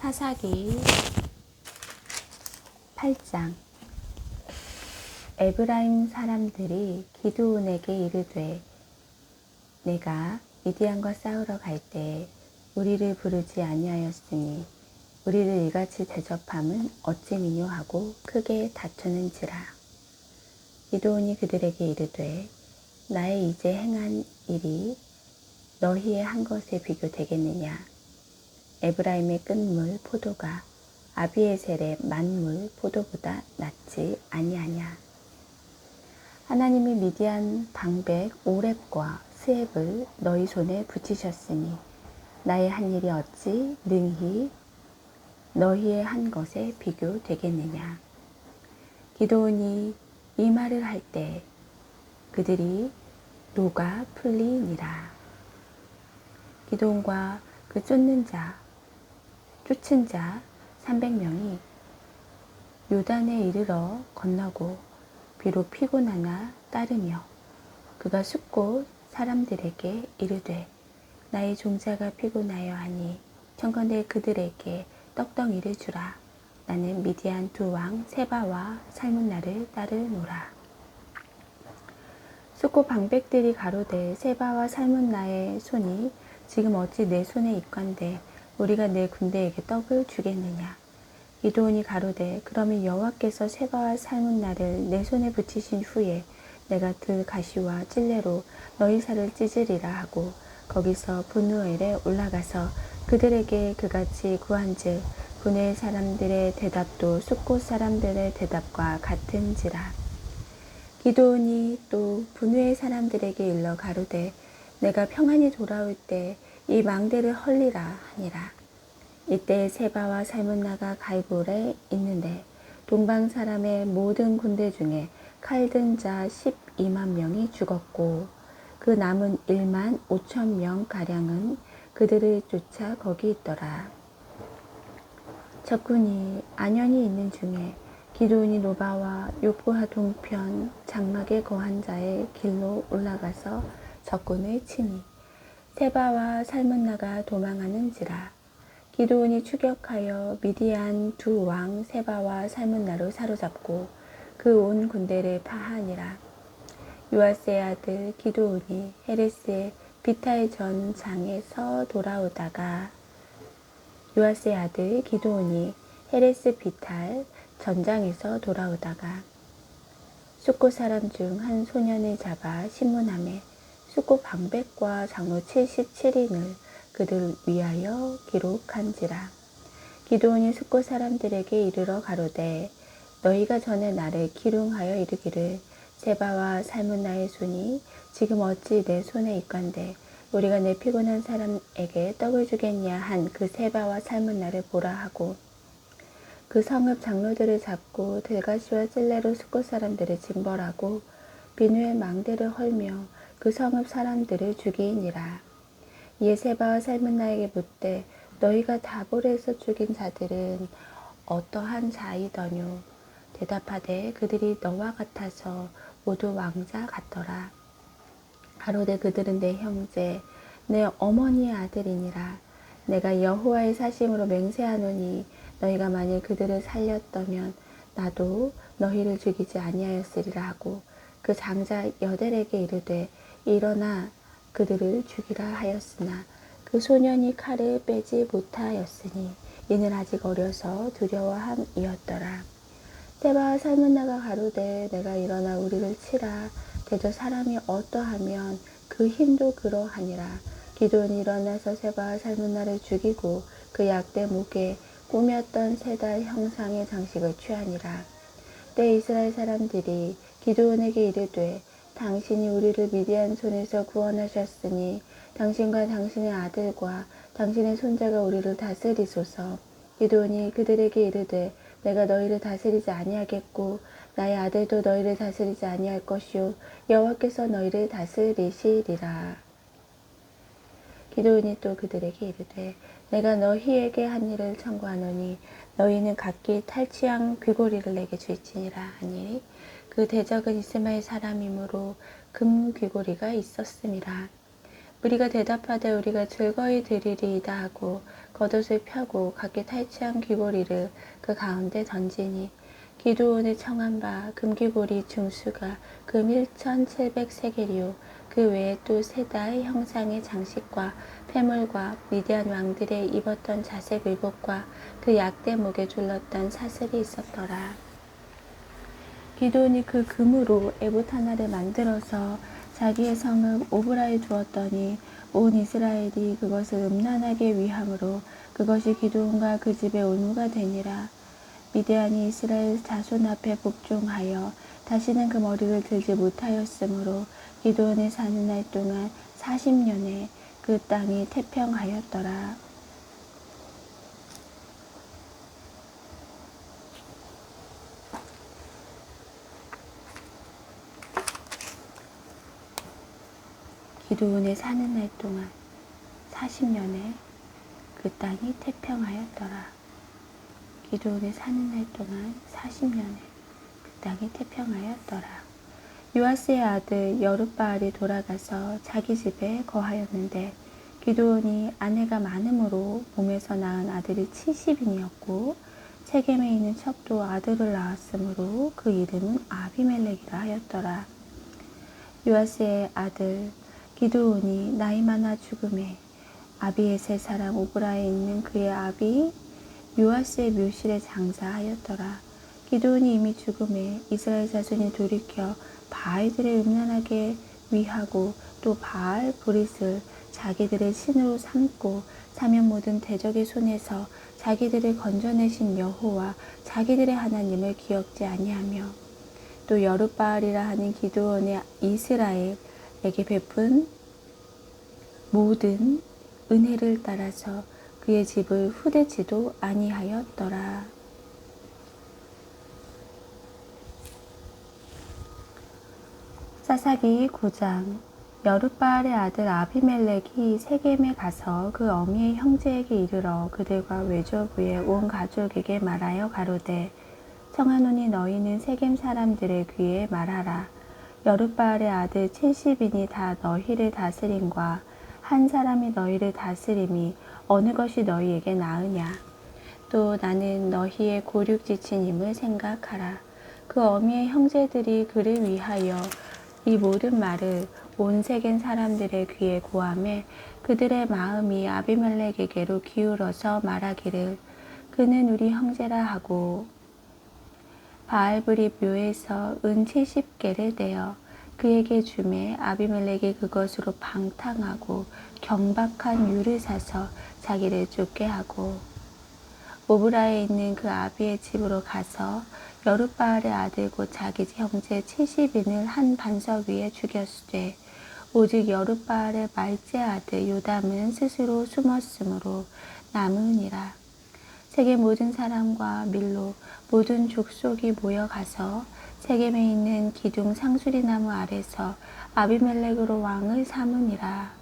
사사기 8장. 에브라임 사람들이 기드온에게 이르되 내가 미디안과 싸우러 갈 때 우리를 부르지 아니하였으니 우리를 이같이 대접함은 어찌미뇨 하고 크게 다투는지라. 기드온이 그들에게 이르되 나의 이제 행한 일이 너희의 한 것에 비교되겠느냐. 에브라임의 끝물 포도가 아비에셀의 만물 포도보다 낫지 아니하냐. 하나님이 미디안 방백 오렙과 스앱을 너희 손에 붙이셨으니 나의 한 일이 어찌 능히 너희의 한 것에 비교되겠느냐. 기드온이 이 말을 할 때 그들이 노가 풀리니라. 기드온과 그 쫓는 자 300명이 요단에 이르러 건너고 비록 피곤하나 따르며 그가 숫곳 사람들에게 이르되 나의 종자가 피곤하여 하니 청컨대 그들에게 떡덩이를 주라. 나는 미디안 두 왕 세바와 살문나를 따르노라. 숫곳 방백들이 가로되 세바와 살문나의 손이 지금 어찌 내 손에 있건대 우리가 내 군대에게 떡을 주겠느냐. 기드온이 가로되 그러면 여호와께서 세바와 살문나를 내 손에 붙이신 후에 내가 들가시와 찔레로 너희 살을 찢으리라 하고 거기서 분우엘에 올라가서 그들에게 그같이 구한즉 분우엘 사람들의 대답도 숫곳 사람들의 대답과 같은지라. 기드온이 또 분우엘 사람들에게 일러 가로되 내가 평안히 돌아올 때 이 망대를 헐리라 하니라. 이때 세바와 살문나가 갈볼에 있는데 동방 사람의 모든 군대 중에 칼든 자 12만 명이 죽었고 그 남은 1만 5천 명 가량은 그들을 쫓아 거기 있더라. 적군이 안연히 있는 중에 기드온이 노바와 요프하 동편 장막에 거한 자의 길로 올라가서 적군을 치니 세바와 살문나가 도망하는지라. 기드온이 추격하여 미디안 두 왕 세바와 살문나를 사로잡고 그 온 군대를 파하니라. 요아스의 아들 기드온이 헤레스의 비탈 전장에서 돌아오다가 요아스의 아들 기드온이 헤레스 비탈 전장에서 돌아오다가 숫곳 사람 중 한 소년을 잡아 신문함에 숫곳 방백과 장로 77인을 그들 위하여 기록한지라. 기드온이 숫곳 사람들에게 이르러 가로되 너희가 전에 나를 기lum하여 이르기를 세바와 살문나의 손이 지금 어찌 내 손에 있건대 우리가 내 피곤한 사람에게 떡을 주겠냐 한 그 세바와 살문나를 보라 하고 그 성읍 장로들을 잡고 들가시와 찔레로 숫곳 사람들을 징벌하고 비누의 망대를 헐며 그 성읍 사람들을 죽이니라. 이에 세바와 살문나에게 묻되 너희가 다볼에서 죽인 자들은 어떠한 자이더뇨. 대답하되 그들이 너와 같아서 모두 왕자 같더라. 가로되 그들은 내 형제 내 어머니의 아들이니라. 내가 여호와의 사심으로 맹세하노니 너희가 만일 그들을 살렸더면 나도 너희를 죽이지 아니하였으리라 하고 그 장자 여델에게 이르되 일어나 그들을 죽이라 하였으나 그 소년이 칼을 빼지 못하였으니 이는 아직 어려서 두려워함이었더라. 세바와 살문나가 가로되 내가 일어나 우리를 치라. 대저 사람이 어떠하면 그 힘도 그러하니라. 기드온이 일어나서 세바와 살문나를 죽이고 그 약대 목에 꾸몄던 세 달 형상의 장식을 취하니라. 때 이스라엘 사람들이 기드온에게 이르되 당신이 우리를 미디안 손에서 구원하셨으니 당신과 당신의 아들과 당신의 손자가 우리를 다스리소서. 기드온이 그들에게 이르되 내가 너희를 다스리지 아니하겠고 나의 아들도 너희를 다스리지 아니할 것이요 여호와께서 너희를 다스리시리라. 기드온이 또 그들에게 이르되 내가 너희에게 한 일을 청구하노니 너희는 각기 탈취한 귀고리를 내게 주지니라 하니 그 대적은 이스마엘 사람이므로 금 귀고리가 있었음이라. 우리가 대답하되 우리가 즐거이 드리리이다 하고 겉옷을 펴고 각기 탈취한 귀고리를 그 가운데 던지니 기드온의 청한 바 금귀고리 중수가 금 1700세겔이요 그 외에 또 세달 형상의 장식과 패물과 미디안 왕들의 입었던 자색 의복과 그 약대 목에 둘렀던 사슬이 있었더라. 기드온이 그 금으로 에봇 하나를 만들어서 자기의 성읍 오브라에 두었더니 온 이스라엘이 그것을 음란하게 위함으로 그것이 기드온과 그 집의 올무가 되니라. 미디안이 이스라엘 자손 앞에 복종하여 다시는 그 머리를 들지 못하였으므로 기드온이 사는 날 동안 40년에 그 땅이 태평하였더라. 기드온이 사는 날 동안 40년에 그 땅이 태평하였더라. 기드온이 사는 날 동안 40년에 그 땅이 태평하였더라. 요아스의 아들 여룻바알이 돌아가서 자기 집에 거하였는데 기드온이 아내가 많음으로 몸에서 낳은 아들이 70인이었고 세겜에 있는 척도 아들을 낳았으므로 그 이름은 아비멜렉이라 하였더라. 요아스의 아들 기드온이 나이 많아 죽음에 아비에셀 사람 오브라에 있는 그의 아비 요아스의 묘실에 장사하였더라. 기드온이 이미 죽음에 이스라엘 자손이 돌이켜 바알들을 음란하게 위하고 또 바알 브릿을 자기들의 신으로 삼고 사면 모든 대적의 손에서 자기들을 건져내신 여호와 자기들의 하나님을 기억지 아니하며 또 여룻바알이라 하는 기드온의 이스라엘에게 베푼 모든 은혜를 따라서 그의 집을 후대지도 아니하였더라. 사사기 9장. 여룻바알의 아들 아비멜렉이 세겜에 가서 그 어미의 형제에게 이르러 그들과 외조부의 온 가족에게 말하여 가로되 청하노니 너희는 세겜 사람들의 귀에 말하라. 여룻바알의 아들 70인이 다 너희를 다스림과 한 사람이 너희를 다스림이 어느 것이 너희에게 나으냐. 또 나는 너희의 고륙지친임을 생각하라. 그 어미의 형제들이 그를 위하여 이 모든 말을 온 세겜 사람들의 귀에 고하매 그들의 마음이 아비멜렉에게로 기울어서 말하기를 그는 우리 형제라 하고 바알브립 묘에서 은 70개를 떼어 그에게 주매 아비멜렉이 그것으로 방탕하고 경박한 유를 사서 자기를 쫓게 하고 오브라에 있는 그 아비의 집으로 가서 여룻바알의 아들 곧 자기 형제 70인을 한 반석 위에 죽였으되 오직 여룻바알의 말째 아들 요담은 스스로 숨었으므로 남으니라. 세겜 모든 사람과 밀로 모든 족속이 모여가서 세겜에 있는 기둥 상수리 나무 아래서 아비멜렉으로 왕을 삼으니라.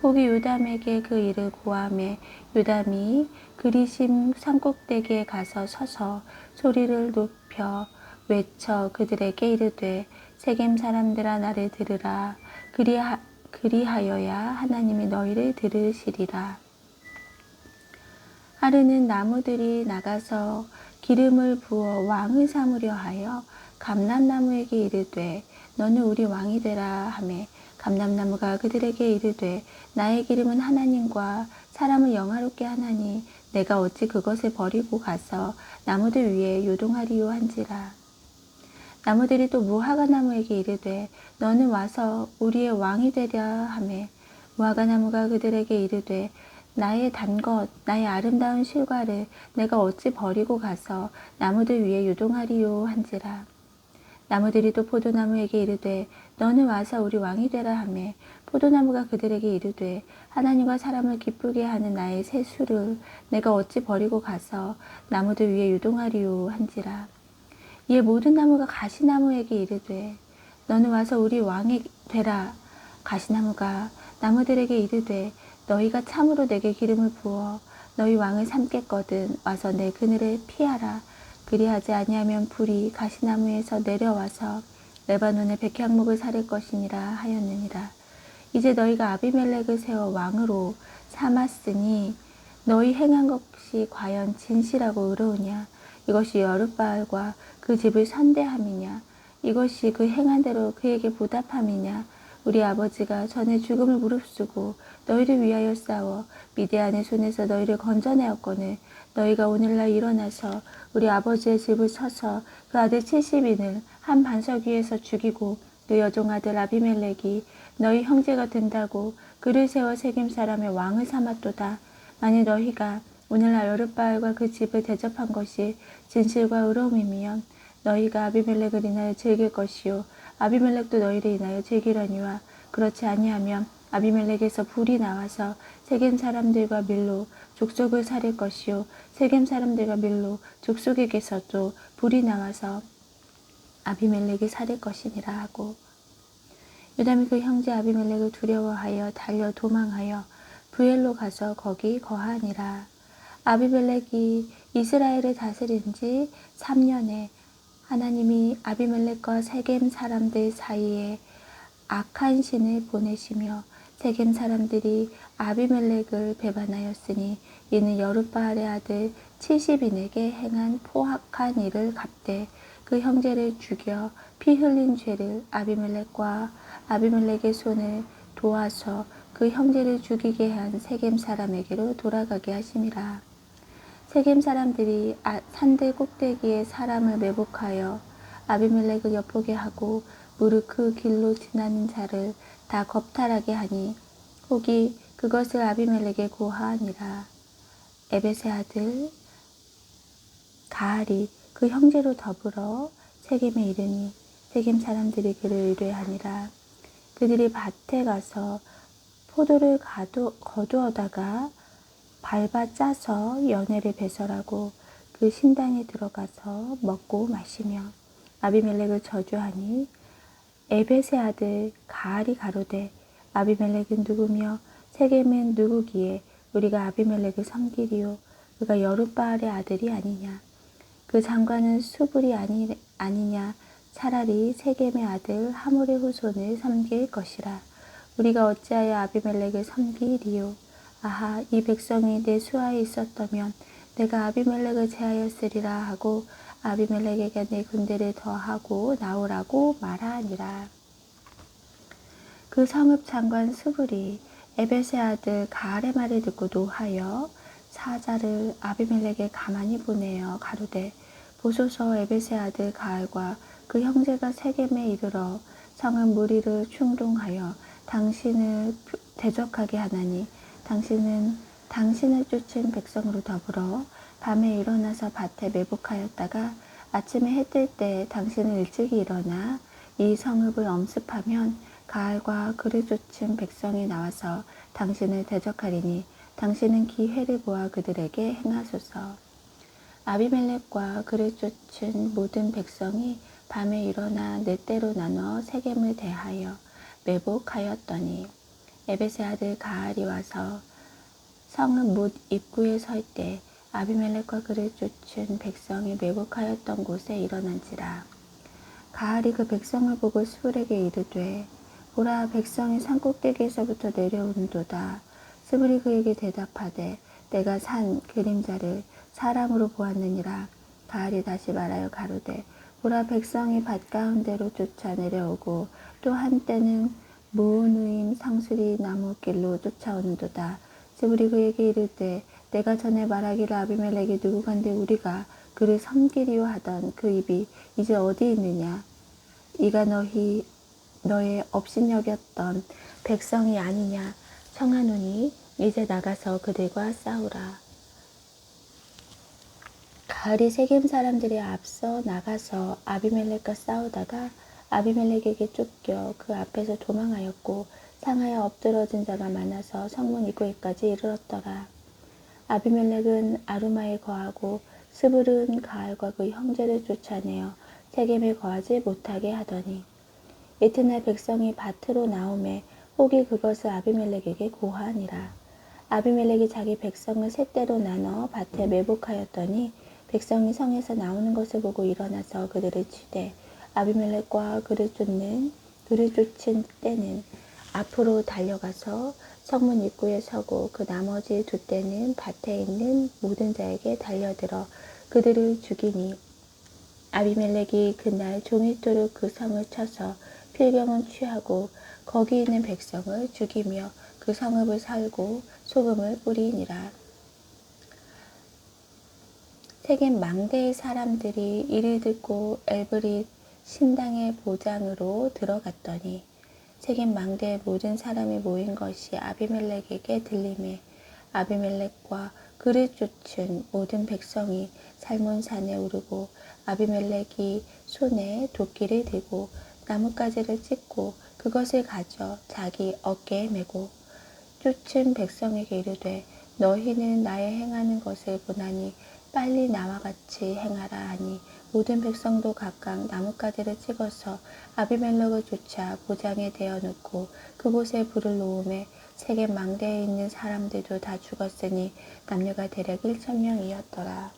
혹이 요담에게 그 일을 고하매 요담이 그리심 산꼭대기에 가서 서서 소리를 높여 외쳐 그들에게 이르되 세겜 사람들아 나를 들으라. 그리하여야 하나님이 너희를 들으시리라. 하루는 나무들이 나가서 기름을 부어 왕을 삼으려 하여 감람나무에게 이르되 너는 우리 왕이 되라 하매 감람나무가 그들에게 이르되 나의 기름은 하나님과 사람을 영화롭게 하나니 내가 어찌 그것을 버리고 가서 나무들 위에 요동하리요 한지라. 나무들이 또 무화과나무에게 이르되 너는 와서 우리의 왕이 되랴 하매 무화과나무가 그들에게 이르되 나의 단 것, 나의 아름다운 실과를 내가 어찌 버리고 가서 나무들 위에 요동하리요 한지라. 나무들이 또 포도나무에게 이르되 너는 와서 우리 왕이 되라 하매 포도나무가 그들에게 이르되 하나님과 사람을 기쁘게 하는 나의 세수를 내가 어찌 버리고 가서 나무들 위에 요동하리요 한지라. 이에 모든 나무가 가시나무에게 이르되 너는 와서 우리 왕이 되라. 가시나무가 나무들에게 이르되 너희가 참으로 내게 기름을 부어 너희 왕을 삼겠거든 와서 내 그늘을 피하라. 그리하지 아니하면 불이 가시나무에서 내려와서 레바논의 백향목을 사를 것이니라 하였느니라. 이제 너희가 아비멜렉을 세워 왕으로 삼았으니 너희 행한 것이 과연 진실하고 의로우냐? 이것이 여룻바알과 그 집을 선대함이냐? 이것이 그 행한 대로 그에게 보답함이냐? 우리 아버지가 전에 죽음을 무릅쓰고 너희를 위하여 싸워 미디안의 손에서 너희를 건져내었거늘 너희가 오늘날 일어나서 우리 아버지의 집을 쳐서 그 아들 70인을 한 반석 위에서 죽이고 그 여종 아들 아비멜렉이 너희 형제가 된다고 그를 세워 세겜 사람의 왕을 삼았도다. 만일 너희가 오늘날 여룻바알과 그 집을 대접한 것이 진실과 의로움이면 너희가 아비멜렉을 인하여 즐길 것이요 아비멜렉도 너희를 인하여 즐기려니와 그렇지 아니하면 아비멜렉에서 불이 나와서 세겜 사람들과 밀로 족속을 살릴 것이요 세겜 사람들과 밀로 족속에게서도 불이 나와서 아비멜렉이 살릴 것이니라 하고 요담이 그 형제 아비멜렉을 두려워하여 달려 도망하여 부엘로 가서 거기 거하니라. 아비멜렉이 이스라엘을 다스린 지 3년에 하나님이 아비멜렉과 세겜 사람들 사이에 악한 신을 보내시며 세겜 사람들이 아비멜렉을 배반하였으니 이는 여룻바알의 아들 70인에게 행한 포악한 일을 갚되 그 형제를 죽여 피 흘린 죄를 아비멜렉과 아비멜렉의 손을 도와서 그 형제를 죽이게 한 세겜 사람에게로 돌아가게 하심이라. 세겜 사람들이 산들 꼭대기에 사람을 매복하여 아비멜렉을 엿보게 하고 무릇 그 길로 지나는 자를 다 겁탈하게 하니 혹이 그것을 아비멜렉에 고하니라. 에벳의 아들 가알이 그 형제로 더불어 세겜에 이르니 세겜 사람들이 그를 의뢰하니라. 그들이 밭에 가서 포도를 거두어다가 밟아 짜서 연회를 배설하고 그 신당에 들어가서 먹고 마시며 아비멜렉을 저주하니 에벳의 아들 가알이 가로되 아비멜렉은 누구며 세겜은 누구기에 우리가 아비멜렉을 섬기리요 그가 여룻바알의 아들이 아니냐 그 장관은 수불이 아니냐 차라리 세겜의 아들 하몰의 후손을 섬길 것이라 우리가 어찌하여 아비멜렉을 섬기리요 아하 이 백성이 내 수하에 있었다면 내가 아비멜렉을 제하였으리라 하고 아비멜렉에게 내 군대를 더하고 나오라고 말하니라. 그 성읍 장관 수불이 에벳의 아들 가알의 말을 듣고 노하여 사자를 아비멜렉에 가만히 보내어 가로되 보소서 에벳의 아들 가알과 그 형제가 세겜에 이르러 성은 무리를 충동하여 당신을 대적하게 하나니 당신은 당신을 쫓은 백성으로 더불어 밤에 일어나서 밭에 매복하였다가 아침에 해 뜰 때 당신은 일찍이 일어나 이 성읍을 엄습하면 가알과 그를 쫓은 백성이 나와서 당신을 대적하리니 당신은 기회를 보아 그들에게 행하소서. 아비멜렉과 그를 쫓은 모든 백성이 밤에 일어나 네 때로 나눠 세겜을 대하여 매복하였더니 에벳의 아들 가알이 와서 성읍 못 입구에 설 때 아비멜렉과 그를 쫓은 백성이 매복하였던 곳에 일어난지라. 가알이 그 백성을 보고 스불에게 이르되 보라 백성이 산 꼭대기에서부터 내려오는도다. 스불이 그에게 대답하되 내가 산 그림자를 사람으로 보았느니라. 가알이 다시 말하여 가로되 보라 백성이 밭 가운데로 쫓아 내려오고 또 한때는 무누임 상수리 나무길로 쫓아오는도다. 스불이 그에게 이르되 내가 전에 말하기를 아비멜렉이 누구간데 우리가 그를 섬기리요 하던 그 입이 이제 어디 있느냐. 이가 너의 업신여겼던 백성이 아니냐. 청하노니 이제 나가서 그들과 싸우라. 가을이 세겜 사람들이 앞서 나가서 아비멜렉과 싸우다가 아비멜렉에게 쫓겨 그 앞에서 도망하였고 상하여 엎드러진 자가 많아서 성문 입구에까지 이르렀더라. 아비멜렉은 아루마에 거하고 스불은 가알과 그 형제를 쫓아내어 세겜에 거하지 못하게 하더니 이튿날 백성이 밭으로 나오매 혹이 그것을 아비멜렉에게 고하니라. 아비멜렉이 자기 백성을 세 때로 나눠 밭에 매복하였더니 백성이 성에서 나오는 것을 보고 일어나서 그들을 치되 아비멜렉과 그를 쫓은 때는 앞으로 달려가서 성문 입구에 서고 그 나머지 두 떼는 밭에 있는 모든 자에게 달려들어 그들을 죽이니 아비멜렉이 그날 종일토록 그 성을 쳐서 필경은 취하고 거기 있는 백성을 죽이며 그 성읍을 살고 소금을 뿌리니라. 세겜 망대의 사람들이 이를 듣고 엘브릿 신당의 보장으로 들어갔더니 세겜 망대의 모든 사람이 모인 것이 아비멜렉에게 들리매 아비멜렉과 그를 쫓은 모든 백성이 살몬산에 오르고 아비멜렉이 손에 도끼를 들고 나뭇가지를 찢고 그것을 가져 자기 어깨에 메고 쫓은 백성에게 이르되 너희는 나의 행하는 것을 보나니 빨리 나와 같이 행하라 하니 모든 백성도 각각 나뭇가지를 찍어서 아비멜렉을 쫓아 보장에 대어 놓고 그곳에 불을 놓음에 세겜 망대에 있는 사람들도 다 죽었으니 남녀가 대략 1,000명이었더라.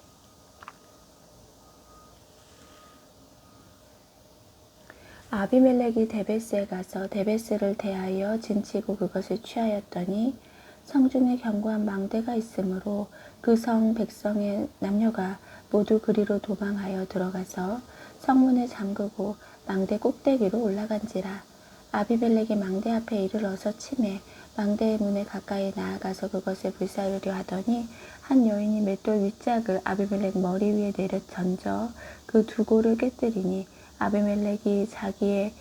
아비멜렉이 데베스에 가서 데베스를 대하여 진치고 그것을 취하였더니 성중에 견고한 망대가 있으므로 그 성 백성의 남녀가 모두 그리로 도망하여 들어가서 성문을 잠그고 망대 꼭대기로 올라간지라. 아비멜렉이 망대 앞에 이르러서 치매 망대의 문에 가까이 나아가서 그것을 불사르려 하더니 한 여인이 맷돌 윗짝을 아비멜렉 머리 위에 내려 던져 그 두골을 깨뜨리니 아비멜렉이 자기의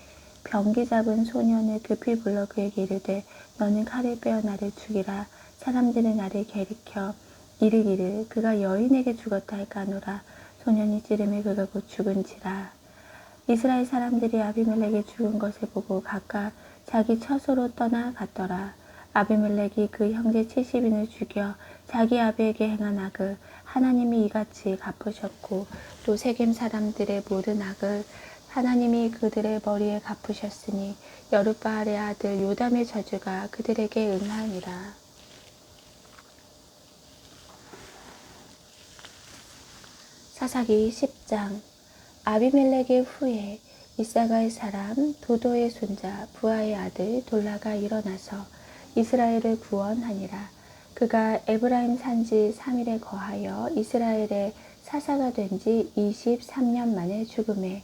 병기 잡은 소년을 급히 불러 그에게 이르되 너는 칼을 빼어 나를 죽이라. 사람들이 나를 가리켜 이르기를 그가 여인에게 죽었다 할까노라. 소년이 찌르매 그가 곧 죽은지라. 이스라엘 사람들이 아비멜렉이 죽은 것을 보고 각각 자기 처소로 떠나갔더라. 아비멜렉이 그 형제 70인을 죽여 자기 아비에게 행한 악을 하나님이 이같이 갚으셨고 또 세겜 사람들의 모든 악을 하나님이 그들의 머리에 갚으셨으니 여룻바알의 아들 요담의 저주가 그들에게 응하니라. 사사기 10장. 아비멜렉의 후에 이사가의 사람 도도의 손자 부하의 아들 돌라가 일어나서 이스라엘을 구원하니라. 그가 에브라임 산지 3일에 거하여 이스라엘의 사사가 된 지 23년 만에 죽음에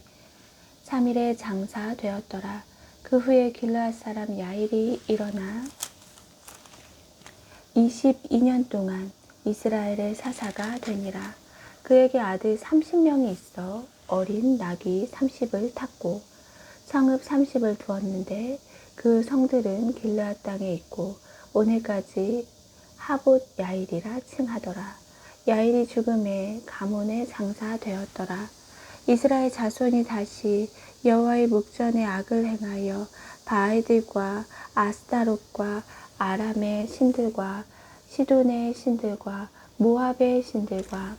3일에 장사되었더라. 그 후에 길르앗 사람 야일이 일어나 22년 동안 이스라엘의 사사가 되니라. 그에게 아들 30명이 있어 어린 낙이 30을 탔고 성읍 30을 두었는데 그 성들은 길르앗 땅에 있고 오늘까지 하봇 야일이라 칭하더라. 야일이 죽음에 가몬에 장사되었더라. 이스라엘 자손이 다시 여호와의 목전에 악을 행하여 바알들과 아스타롯과 아람의 신들과 시돈의 신들과 모압의 신들과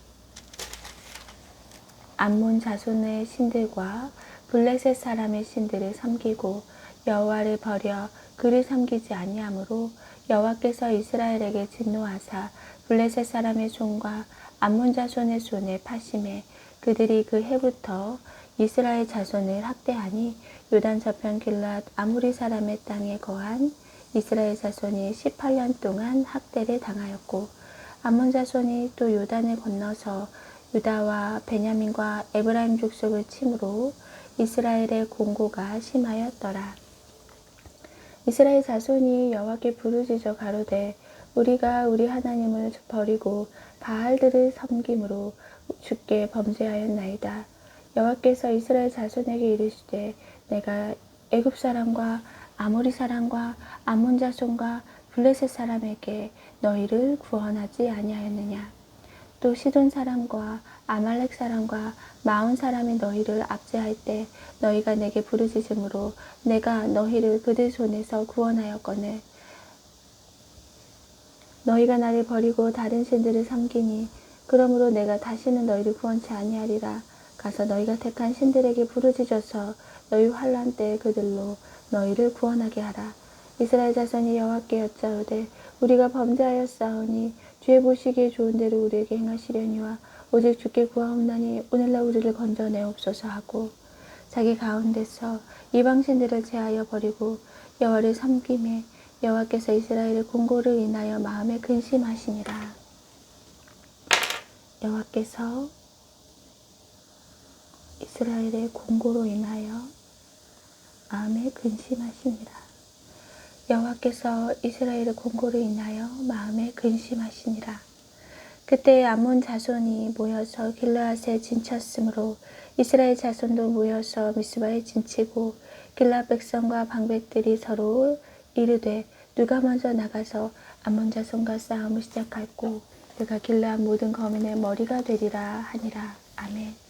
암몬 자손의 신들과 블레셋 사람의 신들을 섬기고 여호와를 버려 그를 섬기지 아니하므로 여호와께서 이스라엘에게 진노하사 블레셋 사람의 손과 암몬 자손의 손에 파심해 그들이 그 해부터 이스라엘 자손을 학대하니 요단 저편 길르앗 아무리 사람의 땅에 거한 이스라엘 자손이 18년 동안 학대를 당하였고 암몬 자손이 또 요단을 건너서 유다와 베냐민과 에브라임 족속을 침으로 이스라엘의 공고가 심하였더라. 이스라엘 자손이 여호와께 부르짖어 가로되 우리가 우리 하나님을 버리고 바알들을 섬김으로 주께 범죄하였나이다. 여호와께서 이스라엘 자손에게 이르시되 내가 애굽 사람과 아모리 사람과 암몬 자손과 블레셋 사람에게 너희를 구원하지 아니하였느냐. 또 시돈 사람과 아말렉 사람과 마온 사람이 너희를 압제할 때 너희가 내게 부르짖음으로 내가 너희를 그들 손에서 구원하였거늘 너희가 나를 버리고 다른 신들을 섬기니 그러므로 내가 다시는 너희를 구원치 아니하리라. 가서 너희가 택한 신들에게 부르짖어서 너희 환난 때에 그들로 너희를 구원하게 하라. 이스라엘 자손이 여호와께 여짜오되 우리가 범죄하였사오니 주의 보시기에 좋은 대로 우리에게 행하시려니와 오직 주께 구하옵나니 오늘날 우리를 건져내옵소서 하고 자기 가운데서 이방신들을 제하여 버리고 여호와를 섬김에 여호와께서 이스라엘의 공고를 인하여 마음에 근심하시니라. 여호와께서 이스라엘의 공고로 인하여 마음에 근심하시니라. 여호와께서 이스라엘의 공고로 인하여 마음에 근심하시니라. 그때 암몬 자손이 모여서 길르앗에 진쳤으므로 이스라엘 자손도 모여서 미스바에 진치고 길르앗 백성과 방백들이 서로 이르되 누가 먼저 나가서 암몬 자손과 싸움을 시작할꼬 그가 길르앗 모든 거민의 머리가 되리라 하니라. 아멘.